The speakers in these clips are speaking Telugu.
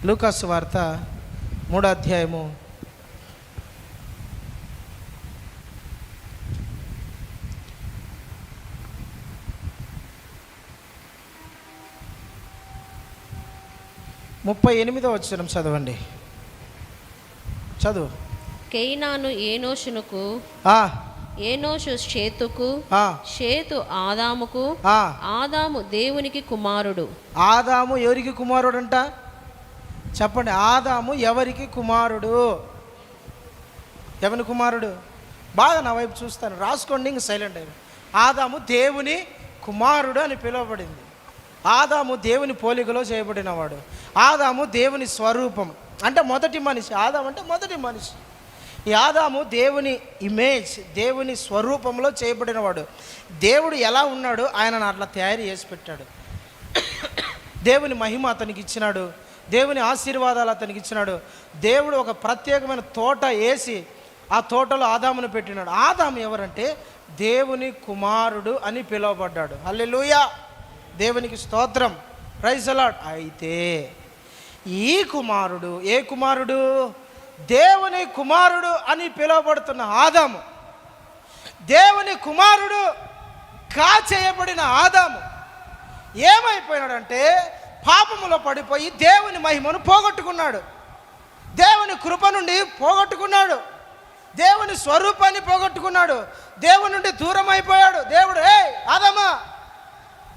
లూకాసు వార్త 3వ అధ్యాయము 38వ వచనం చదవండి. చదువు. కేయినాను ఏనోషునకు, ఏనోషు షేతుకు, షేతు ఆదాముకు, ఆదాము దేవునికి కుమారుడు. ఆదాము ఎవరికి కుమారుడు అంట? చెప్పండి. ఆదాము ఎవరికి కుమారుడు? ఎవరి కుమారుడు? బాగా నా వైపు చూస్తాను, రాసుకోండి, ఇంక సైలెంట్ అయిపోయి. ఆదాము దేవుని కుమారుడు అని పిలువబడింది. ఆదాము దేవుని పోలికలో చేయబడినవాడు. ఆదాము దేవుని స్వరూపం, అంటే మొదటి మనిషి. ఆదాము అంటే మొదటి మనిషి. ఈ ఆదాము దేవుని ఇమేజ్, దేవుని స్వరూపంలో చేయబడినవాడు. దేవుడు ఎలా ఉన్నాడు, ఆయనను అట్లా తయారు చేసి పెట్టాడు. దేవుని మహిమ అతనికి ఇచ్చినాడు, దేవుని ఆశీర్వాదాలు అతనికి ఇచ్చినాడు. దేవుడు ఒక ప్రత్యేకమైన తోట వేసి ఆ తోటలో ఆదామును పెట్టినాడు. ఆదాము ఎవరంటే దేవుని కుమారుడు అని పిలువబడ్డాడు. హల్లెలూయా, దేవునికి స్తోత్రం, ప్రైజ్ ది లార్డ్. అయితే ఈ కుమారుడు, ఏ కుమారుడు? దేవుని కుమారుడు అని పిలువబడుతున్న ఆదాము, దేవుని కుమారుడు చేయబడిన ఆదాము ఏమైపోయినాడంటే పాపములో పడిపోయి దేవుని మహిమను పోగొట్టుకున్నాడు, దేవుని కృప నుండి పోగొట్టుకున్నాడు, దేవుని స్వరూపాన్ని పోగొట్టుకున్నాడు, దేవుని నుండి దూరం అయిపోయాడు. దేవుడు, ఏ ఆదామా,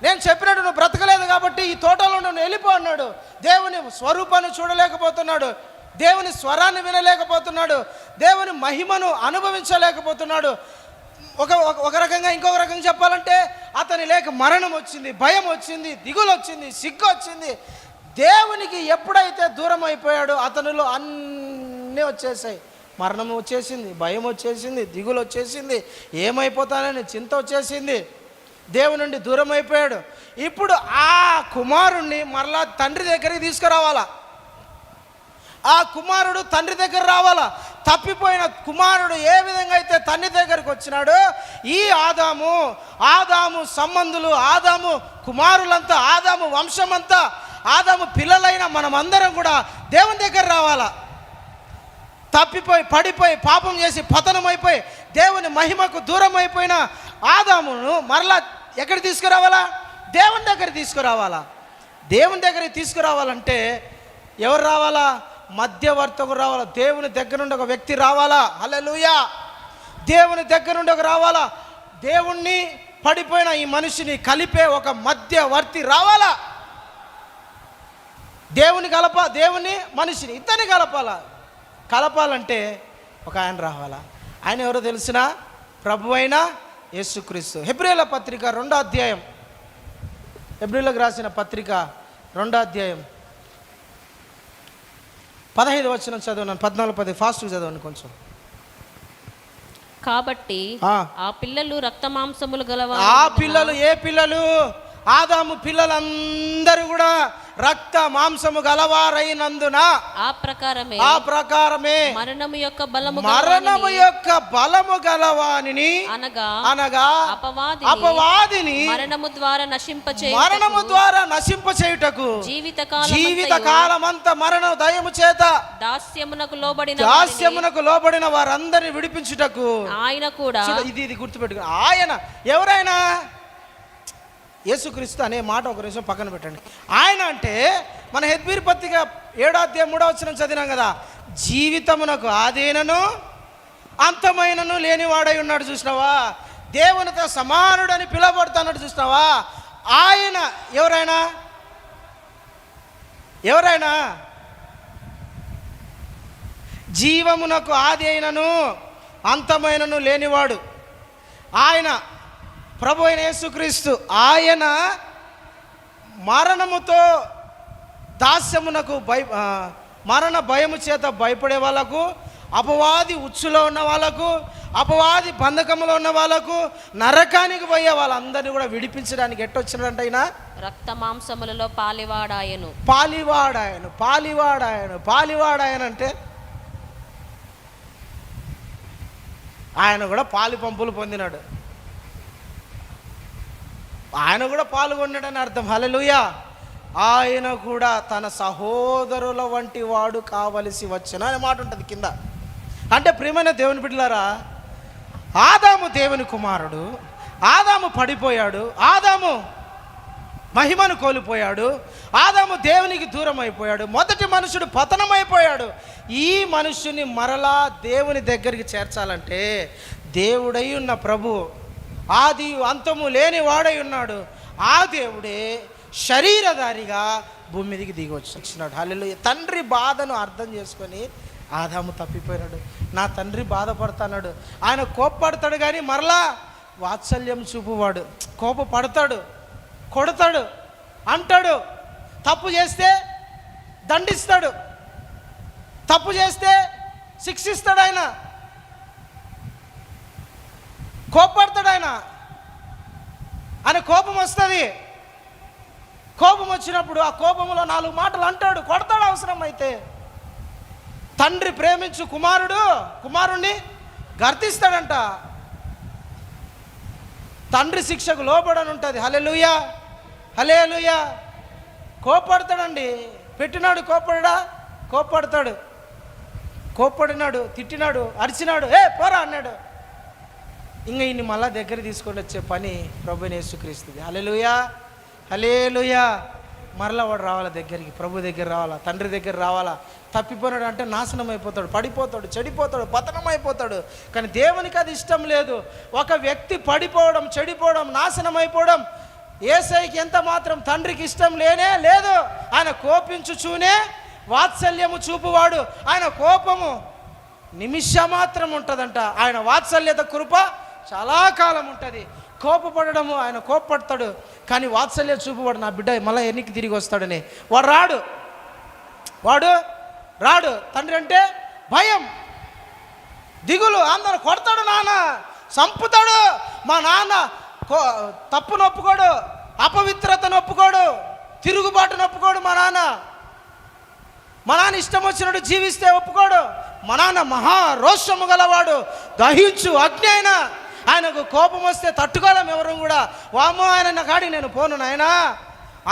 నేను చెప్పినట్టు నువ్వు బ్రతకలేదు కాబట్టి ఈ తోటలో నువ్వు వెళ్ళిపో అన్నాడు. దేవుని స్వరూపాన్ని చూడలేకపోతున్నాడు, దేవుని స్వరాన్ని వినలేకపోతున్నాడు, దేవుని మహిమను అనుభవించలేకపోతున్నాడు. ఒక రకంగా, ఇంకొక రకంగా చెప్పాలంటే అతని లేక మరణం వచ్చింది, భయం వచ్చింది, దిగులు వచ్చింది, సిగ్గు వచ్చింది. దేవునికి ఎప్పుడైతే దూరం అయిపోయాడో అతనిలో అన్నీ వచ్చేసాయి. మరణం వచ్చేసింది, భయం వచ్చేసింది, దిగులు వచ్చేసింది, ఏమైపోతానని చింత వచ్చేసింది. దేవుని నుండి దూరం అయిపోయాడు. ఇప్పుడు ఆ కుమారుణ్ణి మరలా తండ్రి దగ్గరికి తీసుకురావాలా. ఆ కుమారుడు తండ్రి దగ్గర రావాలా. తప్పిపోయిన కుమారుడు ఏ విధంగా అయితే తండ్రి దగ్గరికి వచ్చినాడో, ఈ ఆదాము సంబంధులు, ఆదాము కుమారులంతా, ఆదాము వంశమంతా, ఆదాము పిల్లలైన మనమందరం కూడా దేవుని దగ్గర రావాలా. తప్పిపోయి, పడిపోయి, పాపం చేసి పతనమైపోయి దేవుని మహిమకు దూరం అయిపోయిన ఆదామును మరలా ఎక్కడ తీసుకురావాలా? దేవుని దగ్గర తీసుకురావాలా. దేవుని దగ్గరికి తీసుకురావాలంటే ఎవరు రావాలా? మధ్యవర్తకు రావాలా. దేవుని దగ్గర నుండి ఒక వ్యక్తి రావాలా. హల్లెలూయా, దేవుని దగ్గర నుండి ఒక రావాలా. దేవుణ్ణి, పడిపోయిన ఈ మనిషిని కలిపే ఒక మధ్యవర్తి రావాలా. దేవుని మనిషిని ఇద్దరిని కలపాలంటే ఒక ఆయన రావాలా. ఆయన ఎవరో తెలిసిన? ప్రభు అయిన యేసుక్రీస్తు. హెబ్రీయుల పత్రిక 2వ అధ్యాయం, హెబ్రీయులకు రాసిన పత్రిక 2వ అధ్యాయం 15వ వచనం చదవను, 14-10 ఫాస్ట్గా చదవండి కొంచెం. కాబట్టి ఆ పిల్లలు రక్త మాంసములు గలవారు. ఆ పిల్లలు ఏ పిల్లలు? ఆదాము పిల్లలందరూ కూడా రక్త మాంసము గలవారైనందున ఆ ప్రకారమే మరణము యొక్క బలము గలవానిని అనగా అపవాదిని మరణము ద్వారా నశింపచేయుటకు జీవితకాలమంతా మరణ దయము చేత దాస్యమునకు లోబడిన వారందరిని విడిపించుటకు ఆయన కూడా. ఇది గుర్తుపెట్టుకో. ఆయన ఎవరైనా? యేసుక్రీస్తు అనే మాట ఒక నిమిషం పక్కన పెట్టండి. ఆయన అంటే మన హెబ్రీ పత్రిక 7వ అధ్యాయం 3వ వచనం చదివినాం కదా, జీవితమునకు ఆదినను అంతమైనను లేనివాడై ఉన్నాడు. చూసినావా? దేవునితో సమానుడని పిలువబడుతున్నాడు. చూసినావా? ఆయన ఎవరైనా జీవమునకు ఆది అయినను అంతమైనను లేనివాడు ఆయన ప్రభు అయిన యేసుక్రీస్తు. ఆయన మరణముతో దాస్యమునకు మరణ భయము చేత భయపడే వాళ్ళకు, అపవాది ఉచ్చులో ఉన్న వాళ్ళకు, అపవాది బంధకములో ఉన్న వాళ్ళకు, నరకానికి పోయే వాళ్ళందరినీ కూడా విడిపించడానికి ఎట్టొచ్చినాడంట ఆయన? రక్త మాంసములలో పాలివాడాయను. అంటే ఆయన కూడా పాలి పంపులు పొందినాడు, ఆయన కూడా పాల్గొన్నాడని అర్థం. హల్లెలూయా. ఆయన కూడా తన సహోదరుల వంటి వాడు కావలసి వచ్చిన అనే మాట ఉంటుంది కింద. అంటే ప్రియమైన దేవుని బిడ్డలారా, ఆదాము దేవుని కుమారుడు, ఆదాము పడిపోయాడు, ఆదాము మహిమను కోల్పోయాడు, ఆదాము దేవునికి దూరం అయిపోయాడు, మొదటి మనుషుడు పతనమైపోయాడు. ఈ మనుషుని మరలా దేవుని దగ్గరికి చేర్చాలంటే దేవుడై ఉన్న ప్రభు, ఆది అంతము లేని వాడై ఉన్నాడు, ఆ దేవుడే శరీరధారిగా భూమి మీదకి దిగి వచ్చినాడు. హల్లెలూయా. తండ్రి బాధను అర్థం చేసుకొని ఆదాము తప్పిపోయినాడు. నా తండ్రి బాధపడతాడు, ఆయన కోప్పడతాడు కానీ మరలా వాత్సల్యం చూపువాడు. కోపపడతాడు, కొడతాడు, అంటాడు, తప్పు చేస్తే దండిస్తాడు, తప్పు చేస్తే శిక్షిస్తాడు, ఆయన కోపడతాడు. ఆయన కోపం వస్తుంది. కోపం వచ్చినప్పుడు ఆ కోపంలో 4 మాటలు అంటాడు, కొడతాడు అవసరం అయితే. తండ్రి ప్రేమించు కుమారుణ్ణి గర్తిస్తాడంట. తండ్రి శిక్షకు లోబడని ఉంటుంది. హల్లెలూయా, హల్లెలూయా. కోపడతాడండి. పెట్టినాడు కోపడతాడు, కోపడినాడు, తిట్టినాడు, అరిచినాడు, పోరా అన్నాడు. ఇంకా ఇన్ని మళ్ళా దగ్గర తీసుకొని వచ్చే పని ప్రభువైన యేసుక్రీస్తుది. హల్లెలూయా, హల్లెలూయా. మరలా వాడు రావాలా దగ్గరికి, ప్రభు దగ్గర రావాలా, తండ్రి దగ్గర రావాలా. తప్పిపోయినాడు అంటే నాశనం అయిపోతాడు, పడిపోతాడు, చెడిపోతాడు, పతనం అయిపోతాడు. కానీ దేవునికి అది ఇష్టం లేదు. ఒక వ్యక్తి పడిపోవడం, చెడిపోవడం, నాశనం అయిపోవడం యేసయ్యకి ఎంత మాత్రం తండ్రికి ఇష్టం లేనే లేదు. ఆయన కోపించుచూనే వాత్సల్యము చూపువాడు. ఆయన కోపము నిమిషమాత్రం ఉంటుందంట, ఆయన వాత్సల్యత కృప చాలా కాలం ఉంటుంది. కోపపడము, ఆయన కోపపడతాడు కానీ వాత్సల్య చూపువాడు. నా బిడ్డ మళ్ళీ ఎన్నికి తిరిగి వస్తాడని వాడు రాడు. తండ్రి అంటే భయం, దిగులు, అందరూ కొడతాడు, నాన్న చంపుతాడు. మా నాన్న తప్పును ఒప్పుకోడు, అపవిత్రతను ఒప్పుకోడు, తిరుగుబాటును ఒప్పుకోడు. మా నాన్న ఇష్టం వచ్చినట్టు జీవిస్తే ఒప్పుకోడు. మా నాన్న మహా రోషము గలవాడు, దహించు అగ్ని. ఆయనకు కోపం వస్తే తట్టుకోలేం ఎవరు కూడా. వామ్మో, ఆయన నా కాడికి నేను పోను నాయనా.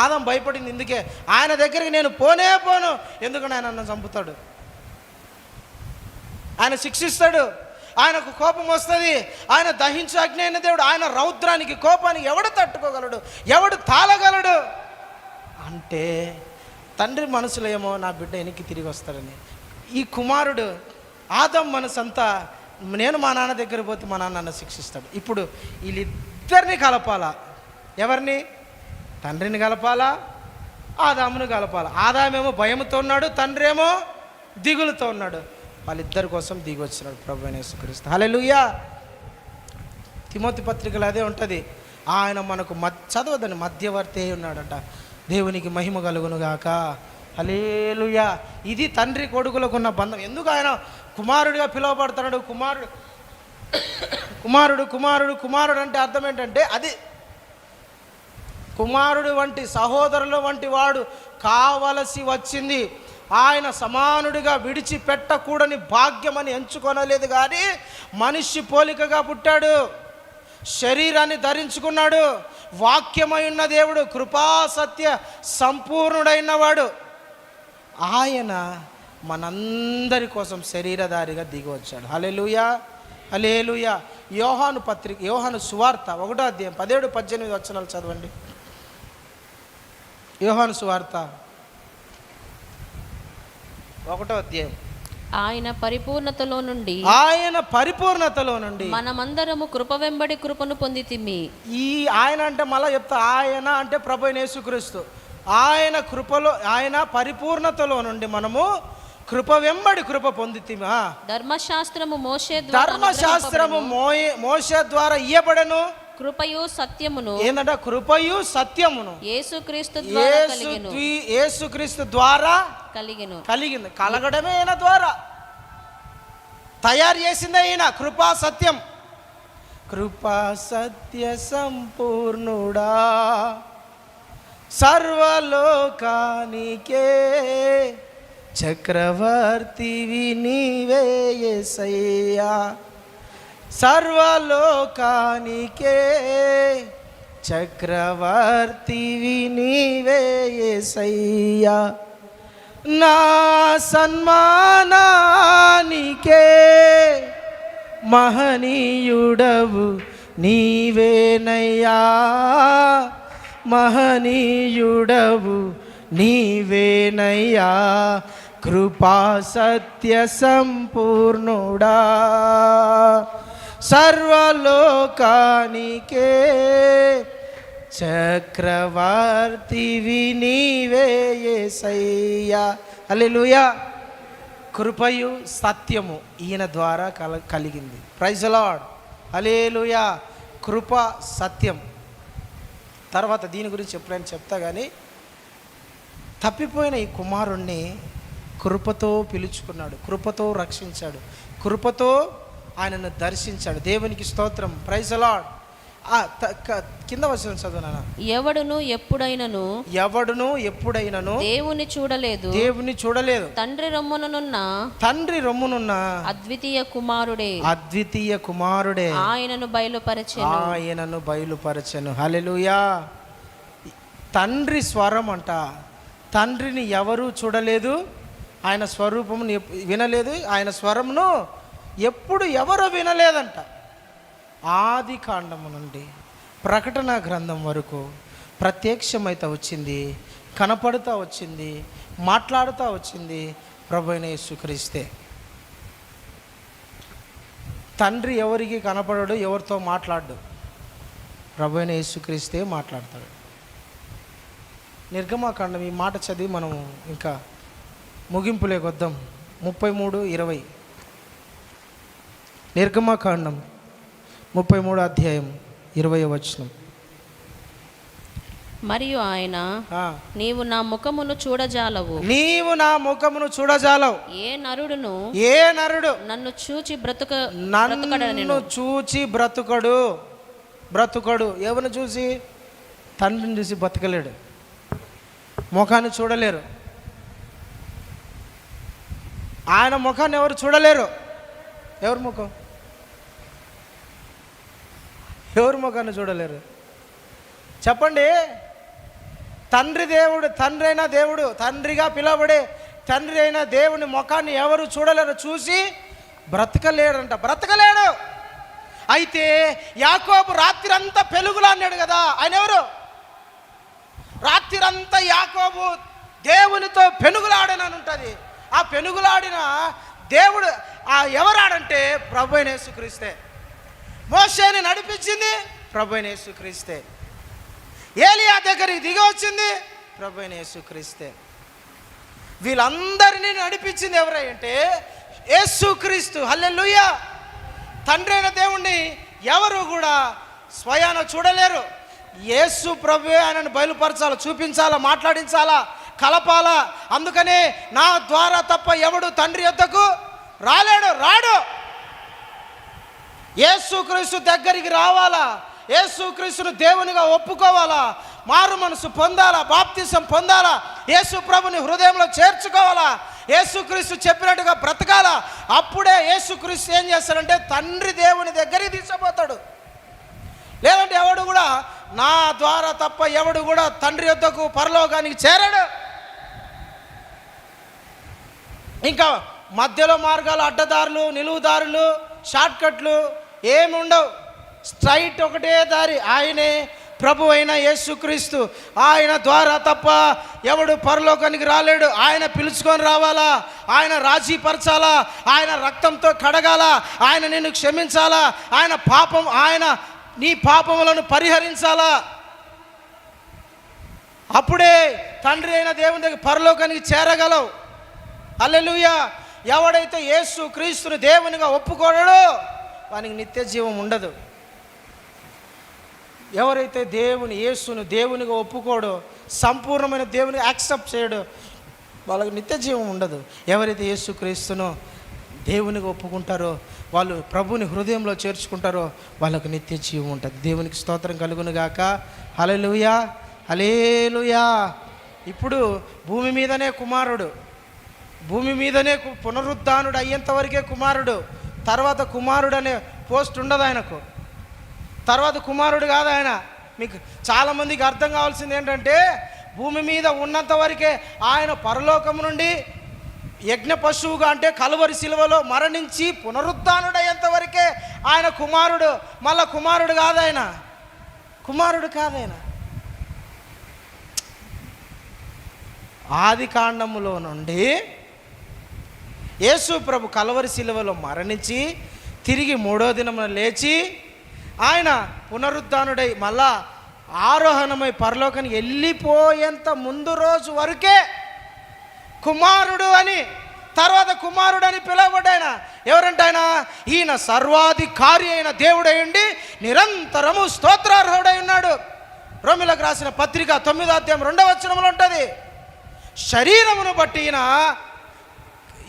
ఆదం భయపడింది ఇందుకే. ఆయన దగ్గరికి నేను పోను, ఎందుకంటే ఆయన నన్ను చంపుతాడు, ఆయన శిక్షిస్తాడు, ఆయనకు కోపం వస్తుంది. ఆయన దహించు అగ్ని అయిన దేవుడు. ఆయన రౌద్రానికి, కోపానికి ఎవడు తట్టుకోగలడు, ఎవడు తాళగలడు? అంటే తండ్రి మనసులో ఏమో నా బిడ్డ వెనక్కి తిరిగి వస్తాడని. ఈ కుమారుడు ఆదం మనసు అంతా, నేను మా నాన్న దగ్గర పోతే మా నాన్న నన్ను శిక్షిస్తాడు. ఇప్పుడు వీళ్ళిద్దరిని కలపాలా? ఎవరిని? తండ్రిని కలపాలా, ఆదామును కలపాలా? ఆదామేమో భయంతో ఉన్నాడు, తండ్రి ఏమో దిగులుతో ఉన్నాడు. వాళ్ళిద్దరి కోసం దిగి వచ్చినాడు ప్రభువైన యేసుక్రీస్తు. హల్లెలూయా. తిమోతి పత్రికలో అదే ఉంటుంది. ఆయన మనకు చదవదని మధ్యవర్తి అయి ఉన్నాడట. దేవునికి మహిమ కలుగును గాక. హల్లెలూయా. ఇది తండ్రి కొడుకులకు ఉన్న బంధం. ఎందుకు ఆయన కుమారుడిగా పిలువబడుతున్నాడు? కుమారుడు అంటే అర్థం ఏంటంటే, అది కుమారుడు వంటి సహోదరుల వంటి వాడు కావలసి వచ్చింది. ఆయన సమానుడిగా విడిచిపెట్టకూడని భాగ్యమని ఎంచుకొనలేదు కానీ మనిషి పోలికగా పుట్టాడు, శరీరాన్ని ధరించుకున్నాడు. వాక్యమై ఉన్న దేవుడు, కృపా సత్య సంపూర్ణుడైనవాడు. ఆయన మనందరి కోసం శరీరధారిగా దిగి వచ్చాడు. హల్లెలూయా, హల్లెలూయా. యోహాను సువార్త 1వ అధ్యాయం 17-18 వచనాలు చదవండి. యోహాను సువార్త 1వ అధ్యాయం. ఆయన పరిపూర్ణతలో నుండి మనమందరము కృప వెంబడి కృపను పొందితిమి. ఈ ఆయన అంటే మళ్ళా చెప్తా, ఆయన అంటే ప్రభువైన యేసుక్రీస్తు. ఆయన కృపలో, ఆయన పరిపూర్ణతలో నుండి మనము కృప వెంబడి కృప పొందితిమి. ధర్మశాస్త్రము మోషే ద్వారా ఇయ్యబడెను, కృపయు సత్యమును. ఏంటంటే కృపయు సత్యమును యేసుక్రీస్తు ద్వారా కలిగింది. కలగడమే ఆయన ద్వారా, తయారు చేసింది ఆయన. కృపా సత్యం, కృపా సత్య సంపూర్ణుడా, సర్వలోకానికే చక్రవర్తివి నీవే యేసయ్యా. సర్వలోకానికే చక్రవర్తివి నీవే యేసయ్యా, నా సన్మానానికే మహనీయుడవు నీవేనయ్యా, మహనీయుడవు నీవేనయ్యా, కృపా సత్య సంపూర్ణుడా, సర్వలోకానికే చక్రవర్తివి నీవే యేసయ్యా. హల్లెలూయా. కృపయు సత్యము ఈయన ద్వారా కలిగింది. Praise the lord. హల్లెలూయా. కృప సత్యం. తర్వాత దీని గురించి ఎప్పుడైనా చెప్తా కానీ, తప్పిపోయిన ఈ కుమారుణ్ణి కృపతో పిలుచుకున్నాడు, కృపతో రక్షించాడు, కృపతో ఆయనను దర్శించాడు. దేవునికి స్తోత్రం. Praise the lord. కింద వచనం చదువునా. ఎవడును ఎప్పుడైనను దేవుని చూడలేదు, తండ్రి రొమ్మునున్న అద్వితీయ కుమారుడే ఆయనను బయలుపరచెను. హల్లెలూయా. తండ్రి స్వరం అంట. తండ్రిని ఎవరు చూడలేదు, ఆయన స్వరూపమును వినలేదు, ఆయన స్వరమును ఎప్పుడు ఎవరు వినలేదంట. ఆది కాండము నుండి ప్రకటన గ్రంథం వరకు ప్రత్యక్షమైతే వచ్చింది, కనపడుతూ వచ్చింది, మాట్లాడుతూ వచ్చింది ప్రభువైన యేసుక్రీస్తే. తండ్రి ఎవరికి కనపడడు, ఎవరితో మాట్లాడు, ప్రభువైన యేసుక్రీస్తే మాట్లాడతాడు. నిర్గమాకాండం ఈ మాట చదివి మనము ఇంకా ముగింపులేకి వద్దాం. 33:20 నిర్గమాకాండం 33 అధ్యాయం 20వ వచనం. మరియు ఆయన, నీవు నా ముఖమును చూడజాలవు, ఏ నరుడు నన్ను చూచి బ్రతుకడు. ఎవరిని చూసి? తండ్రిని చూసి బతకలేడు. ముఖాన్ని చూడలేరు. ఆయన ముఖాన్ని ఎవరు చూడలేరు. ఎవరి ముఖం? ఎవరి ముఖాన్ని చూడలేరు చెప్పండి? తండ్రి అయిన దేవుడు, తండ్రిగా పిలవబడే తండ్రి అయిన దేవుని ముఖాన్ని ఎవరు చూడలేరు. చూసి బ్రతకలేడు. అయితే యాకోబు రాత్రి అంతా పెలుగులాడినాడు కదా. ఆయన ఎవరు? రాత్రి అంతా యాకోబు దేవునితో పెనుగులాడనని ఉంటుంది. ఆ పెనుగులాడిన దేవుడు ఎవరాడంటే ప్రభువైన యేసుక్రీస్తే. మోషేని నడిపించింది ప్రభువైన యేసుక్రీస్తే. ఏలియా దగ్గరికి దిగి వచ్చింది ప్రభువైన యేసుక్రీస్తే. వీళ్ళందరినీ నడిపించింది ఎవరంటే యేసుక్రీస్తు. హల్లెలూయా. తండ్రి అయిన దేవుణ్ణి ఎవరు కూడా స్వయాన చూడలేరు. యేసు ప్రభువే ఆయనను బయలుపరచాలా, చూపించాలా, మాట్లాడించాలా, కలపాలా. అందుకనే నా ద్వారా తప్ప ఎవడు తండ్రి యొద్దకు రాడు. యేసుక్రీస్తు దగ్గరికి రావాలా, యేసుక్రీస్తును దేవునిగా ఒప్పుకోవాలా, మారు మనసు పొందాలా, బాప్తిసం పొందాలా, యేసు ప్రభుని హృదయంలో చేర్చుకోవాలా, యేసుక్రీస్తు చెప్పినట్టుగా బ్రతకాలా. అప్పుడే యేసుక్రీస్తు ఏం చేస్తాడంటే తండ్రి దేవుని దగ్గరికి తీసుకుపోతాడు. లేదంటే ఎవడు కూడా నా ద్వారా తప్ప ఎవడు కూడా తండ్రి యొద్దకు పరలోకానికి చేరడు. ఇంకా మధ్యలో మార్గాలు, అడ్డదారులు, నిలువుదారులు, షార్ట్కట్లు ఏమి ఉండవు. స్ట్రైట్ ఒకటే దారి. ఆయనే ప్రభు అయిన యేసుక్రీస్తు. ఆయన ద్వారా తప్ప ఎవడు పరలోకానికి రాలేడు. ఆయన పిలుచుకొని రావాలా, ఆయన రాజీ పరచాలా, ఆయన రక్తంతో కడగాల, ఆయన నిన్ను క్షమించాలా, ఆయన నీ పాపములను పరిహరించాలా. అప్పుడే తండ్రి అయిన దేవుని దగ్గర పరలోకానికి చేరగలవు. హల్లెలూయా. ఎవడైతే యేసు క్రీస్తుని దేవునిగా ఒప్పుకోడో వానికి నిత్య జీవం ఉండదు. ఎవరైతే యేసును దేవునిగా ఒప్పుకోడో, సంపూర్ణమైన దేవుని యాక్సెప్ట్ చేయడో వాళ్ళకి నిత్య జీవం ఉండదు. ఎవరైతే యేసు క్రీస్తును దేవునిగా ఒప్పుకుంటారో, వాళ్ళు ప్రభుని హృదయంలో చేర్చుకుంటారో వాళ్ళకు నిత్య జీవం ఉంటుంది. దేవునికి స్తోత్రం కలుగును గాక. హల్లెలూయా, హల్లెలూయా. ఇప్పుడు భూమి మీదనే కుమారుడు, భూమి మీదనే పునరుద్ధానుడు అయ్యేంతవరకే కుమారుడు. తర్వాత కుమారుడు అనే పోస్ట్ ఉండదు ఆయనకు. తర్వాత కుమారుడు కాదు ఆయన, మీకు చాలామందికి అర్థం కావాల్సింది ఏంటంటే, భూమి మీద ఉన్నంత వరకే ఆయన పరలోకం నుండి యజ్ఞ పశువుగా అంటే కలువరి శిలువలో మరణించి పునరుద్ధానుడయ్యేంత వరకే ఆయన కుమారుడు. మళ్ళా కుమారుడు కాదాయన, కుమారుడు కాదాయన. ఆది కాండములో నుండి యేసు ప్రభు కలువరి శిలువలో మరణించి తిరిగి మూడో దినమున లేచి ఆయన పునరుద్ధానుడై మళ్ళా ఆరోహణమై పరలోకానికి వెళ్ళిపోయేంత ముందు రోజు వరకే కుమారుడు అని, తర్వాత కుమారుడు అని పిలువబడ్డాయన. ఎవరంటే ఆయన, ఈయన సర్వాధికారి అయిన దేవుడై ఉండి నిరంతరము స్తోత్రార్హుడై ఉన్నాడు. రోమిలకు రాసిన పత్రిక 9వ అధ్యాయం 2వ వచనంలో ఉంటుంది. శరీరమును బట్టి ఈయన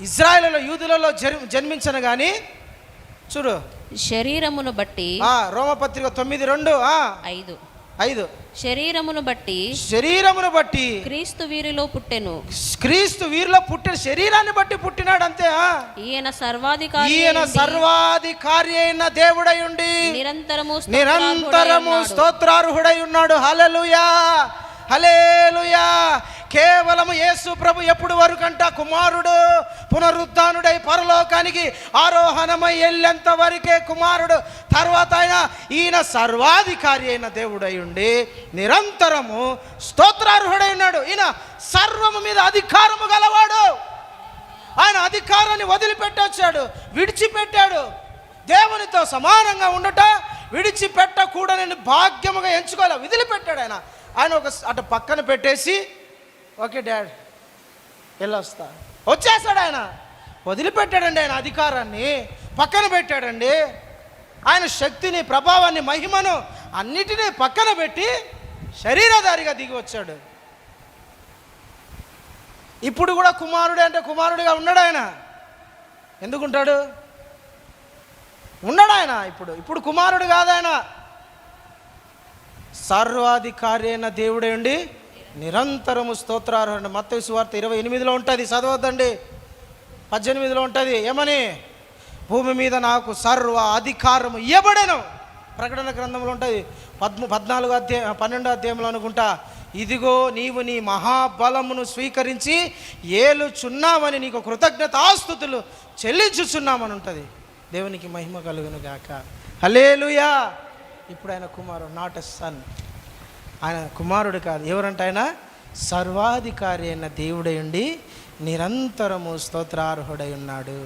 ఇజ్రాయేలులో యూదులలో జన్మించను కానీ, చూడు, శరీరమును బట్టి రోమపత్రిక 9:2-5 శరీరమును బట్టి క్రీస్తు వీరిలో పుట్టెను. క్రీస్తు వీరిలో పుట్టిన శరీరాన్ని బట్టి పుట్టినాడు అంతే. ఈయన సర్వాధికారి అయిన దేవుడై ఉండి నిరంతరము స్తోత్రార్హుడై ఉన్నాడు. హల్లెలూయా, హల్లెలూయా. కేవలం యేసు ప్రభు ఎప్పుడు వరకంట, కుమారుడు పునరుద్ధానుడై పరలోకానికి ఆరోహణమై వెళ్ళేంత వరకే కుమారుడు. తర్వాత ఈయన సర్వాధికారి అయిన దేవుడై ఉండి నిరంతరము స్తోత్రార్హుడై ఉన్నాడు. ఈయన సర్వము మీద అధికారము గలవాడు. ఆయన అధికారాన్ని వదిలిపెట్టొచ్చాడు, విడిచిపెట్టాడు. దేవునితో సమానంగా ఉండట విడిచిపెట్టకూడని భాగ్యముగా ఎంచుకోవాలి, వదిలిపెట్టాడు. ఆయన ఒక అటు పక్కన పెట్టేసి, ఓకే డాడ్ వెళ్ళొస్తా, వచ్చేస్తాడు. ఆయన వదిలిపెట్టాడండి, ఆయన అధికారాన్ని పక్కన పెట్టాడండి. ఆయన శక్తిని, ప్రభావాన్ని, మహిమను అన్నిటినీ పక్కన పెట్టి శరీరధారిగా దిగి వచ్చాడు. ఇప్పుడు కూడా కుమారుడే అంటే కుమారుడిగా ఉన్నాడు ఆయన. ఎందుకుంటాడు? ఉన్నాడు ఆయన. ఇప్పుడు కుమారుడు కాదు ఆయన, సర్వాధికారి అయిన దేవుడే ఉండి నిరంతరము స్తోత్రార్హుడు. మత్తయి సువార్త 28లో ఉంటుంది, చదవద్దండి. 18లో ఉంటుంది. ఏమని? భూమి మీద నాకు సర్వ అధికారము ఇవ్వబడెను. ప్రకటన గ్రంథంలో ఉంటుంది 12వ అధ్యాయంలో అనుకుంటా. ఇదిగో నీవు నీ మహాబలమును స్వీకరించి ఏలుచున్నామని నీకు కృతజ్ఞతాస్తుతులు చెల్లించుచున్నామని ఉంటుంది. దేవునికి మహిమ కలుగును గాక. హల్లెలూయా. ఇప్పుడు ఆయన కుమారుడు, నాట్ ఎ సన్. ఆయన కుమారుడు కాదు. ఎవరంటే ఆయన సర్వాధికారి అయిన దేవుడై ఉండి నిరంతరము స్తోత్రార్హుడై ఉన్నాడు.